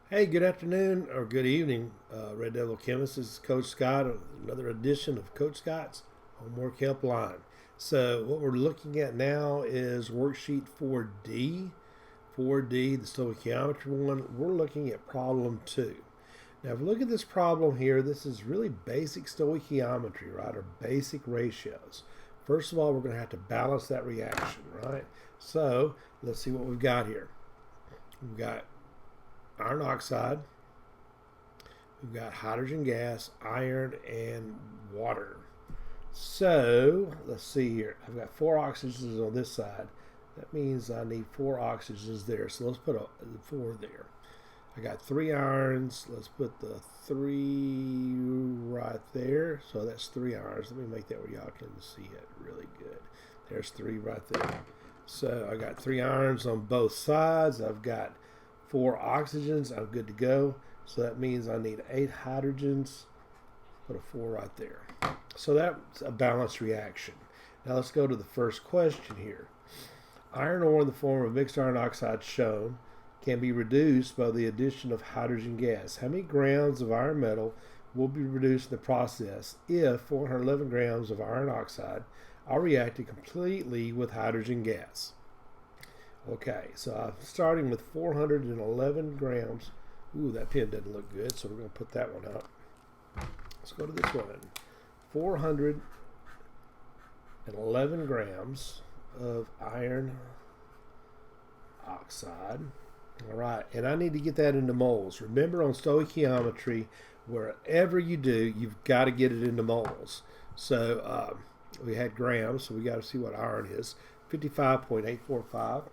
Hey, good afternoon or good evening, Red Devil Chemist. This is Coach Scott, another edition of Coach Scott's Homework Helpline. So, what we're looking at now is worksheet 4D. 4D, the stoichiometry one. We're looking at problem 2. Now, if we look at this problem here, this is really basic stoichiometry, right? Or basic ratios. First of all, we're going to have to balance that reaction, right? So, let's see what we've got here. We've got iron oxide, we've got hydrogen gas, iron, and water. So let's see here. I've got 4 oxygens on this side. That means I need 4 oxygens there. So let's put a 4 there. I got 3 irons. Let's put the 3 right there. So that's 3 irons. Let me make that where y'all can see it really good. There's 3 right there. So I got 3 irons on both sides. I've got 4 oxygens. I'm good to go. So that means I need 8 hydrogens. Put a 4 right there. So that's a balanced reaction. Now let's go to the first question here. Iron ore in the form of mixed iron oxide shown can be reduced by the addition of hydrogen gas. How many grams of iron metal will be reduced in the process if 411 grams of iron oxide are reacted completely with hydrogen gas? Okay, so I'm starting with 411 grams. Ooh, that pen doesn't look good, so we're going to put that one up. Let's go to this one. 411 grams of iron oxide. All right, and I need to get that into moles. Remember, on stoichiometry, wherever you do, you've got to get it into moles. So we had grams, so we got to see what iron is. 55.845.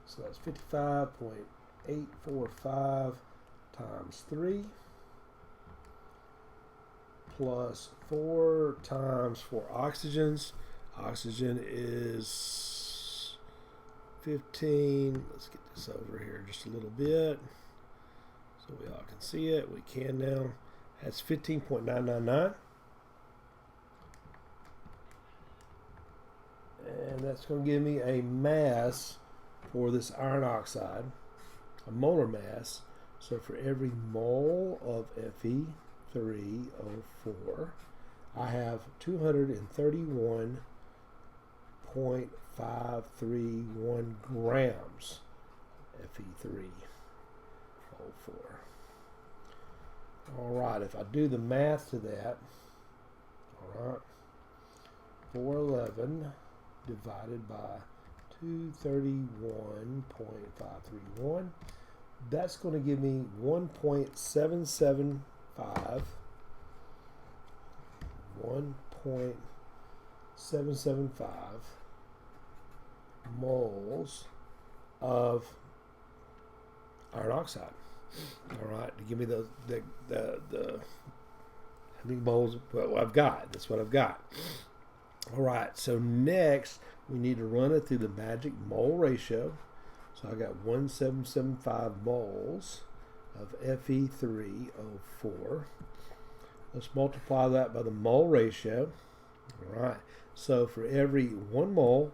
So that's 55.845 times 3 plus 4 times 4 oxygens. Oxygen is 15. Let's get this over here just a little bit so we all can see it. We can now. That's 15.999. And that's going to give me a mass for this iron oxide, a molar mass. So for every mole of Fe3O4, I have 231.531 grams Fe3O4. All right, if I do the math to that, all right, 411 divided by 231.531, that's going to give me 1.775 moles of iron oxide. All right, to give me the how many moles? Well, I've got. That's what I've got. All right, so next we need to run it through the magic mole ratio. So I got 1775 moles of Fe3O4. Let's multiply that by the mole ratio. All right, so for every 1 mole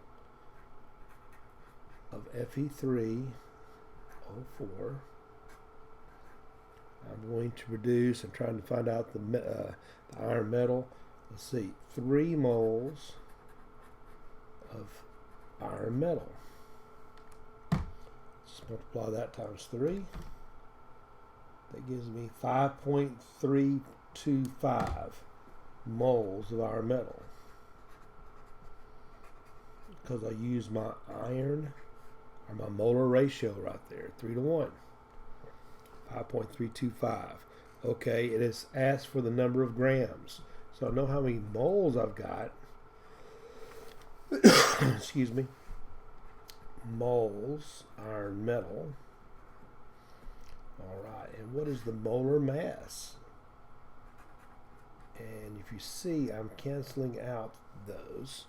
of Fe3O4, I'm going to produce, I'm trying to find out the iron metal. Let's see, 3 moles of iron metal. Let's multiply that times 3. That gives me 5.325 moles of iron metal. Because I use my iron, or my molar ratio right there, 3 to 1. 5.325. Okay, it has asked for the number of grams. So I know how many moles I've got. Excuse me. Moles, iron metal. All right, and what is the molar mass? And if you see, I'm canceling out those.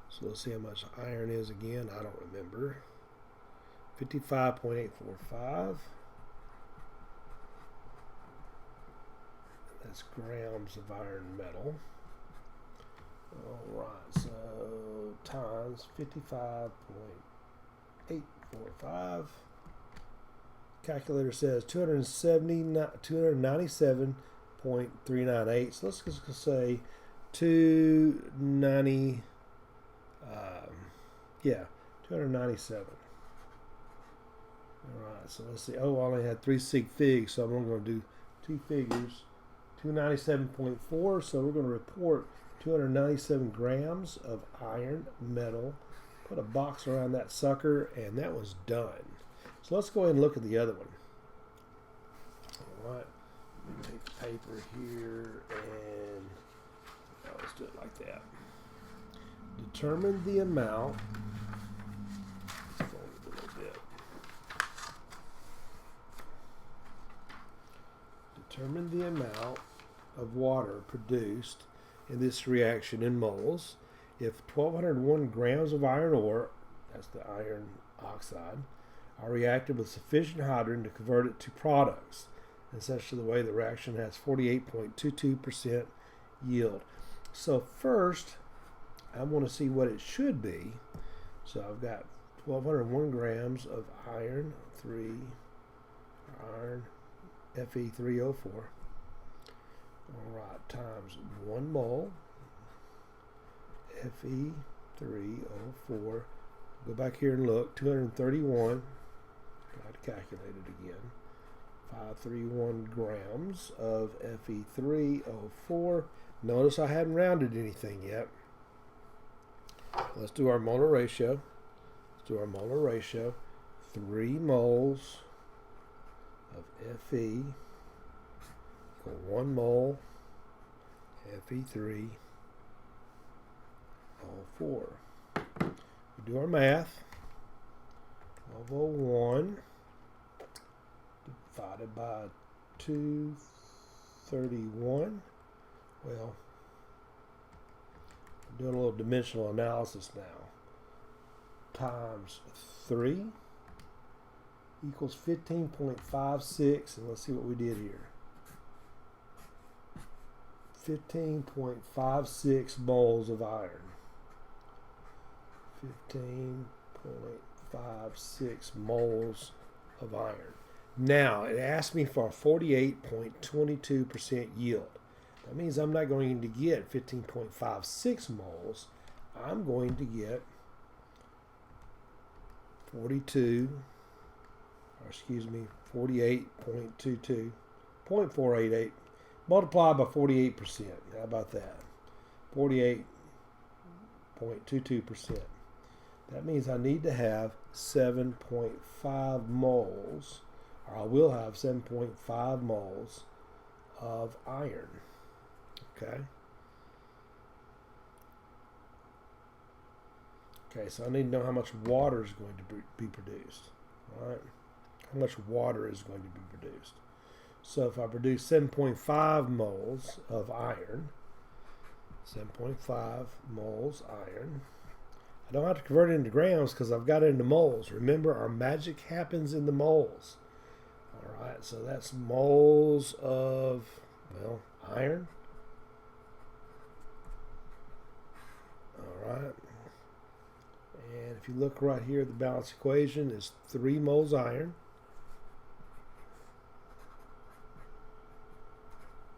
So let's see how much iron is again. I don't remember. 55.845. That's grams of iron metal. All right, so times 55.845 calculator says 297.398. So let's just say 290. Yeah, 297. All right, so let's see. Oh, I only had 3 sig figs, so I'm going to do 2 figures. 297.4, so we're going to report 297 grams of iron metal. Put a box around that sucker, and that was done. So let's go ahead and look at the other one. All right, let me take the paper here, and let's do it like that. Determine the amount. Let's fold it a little bit. Determine the amount of water produced in this reaction in moles if 1201 grams of iron ore, that's the iron oxide, are reacted with sufficient hydrogen to convert it to products, in such a way the reaction has 48.22% yield. So first, I want to see what it should be. So I've got 1201 grams of iron Fe3O4. All right, times 1 mole Fe3O4. Go back here and look. 231. Got to calculate it again. 531 grams of Fe3O4. Notice I hadn't rounded anything yet. Let's do our molar ratio. 3 moles of Fe equal 1 mole Fe3O4. We do our math. 1201 divided by 231. Well, I'm doing a little dimensional analysis now. Times 3 equals 15.56, and let's see what we did here. 15.56 moles of iron. 15.56 moles of iron. Now, it asked me for a 48.22% yield. That means I'm not going to get 15.56 moles. I'm going to get 48.22, 0.488 multiplied by 48%. How about that? 48.22%. That means I need to have 7.5 moles, or I will have 7.5 moles of iron. Okay. Okay, so I need to know how much water is going to be produced. All right. How much water is going to be produced. So if I produce 7.5 moles of iron, 7.5 moles iron, I don't have to convert it into grams because I've got it into moles. Remember, our magic happens in the moles. All right, so that's moles of, well, iron. All right. And if you look right here, the balance equation is 3 moles iron.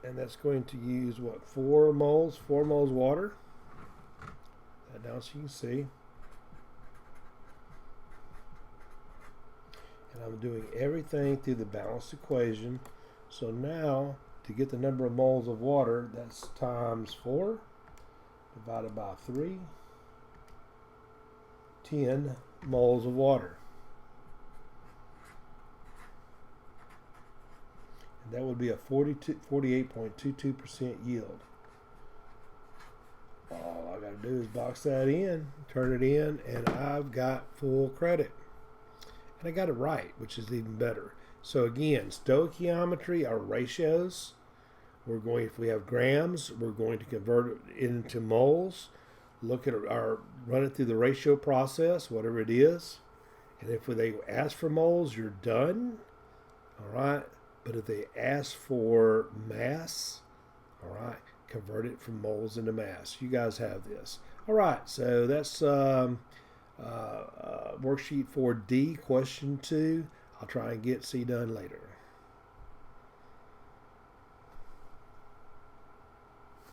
And that's going to use, what, 4 moles water. That down so you can see. And I'm doing everything through the balanced equation. So now, to get the number of moles of water, that's times 4 divided by 3. 10 moles of water. And that would be a 48.22% yield. All I got to do is box that in, turn it in, and I've got full credit. And I got it right, which is even better. So again, stoichiometry are ratios. If we have grams, we're going to convert it into moles. Look at run it through the ratio process, whatever it is. And if they ask for moles, you're done. All right. But if they ask for mass, all right, convert it from moles into mass. You guys have this. All right. So that's worksheet 4D, question 2. I'll try and get C done later.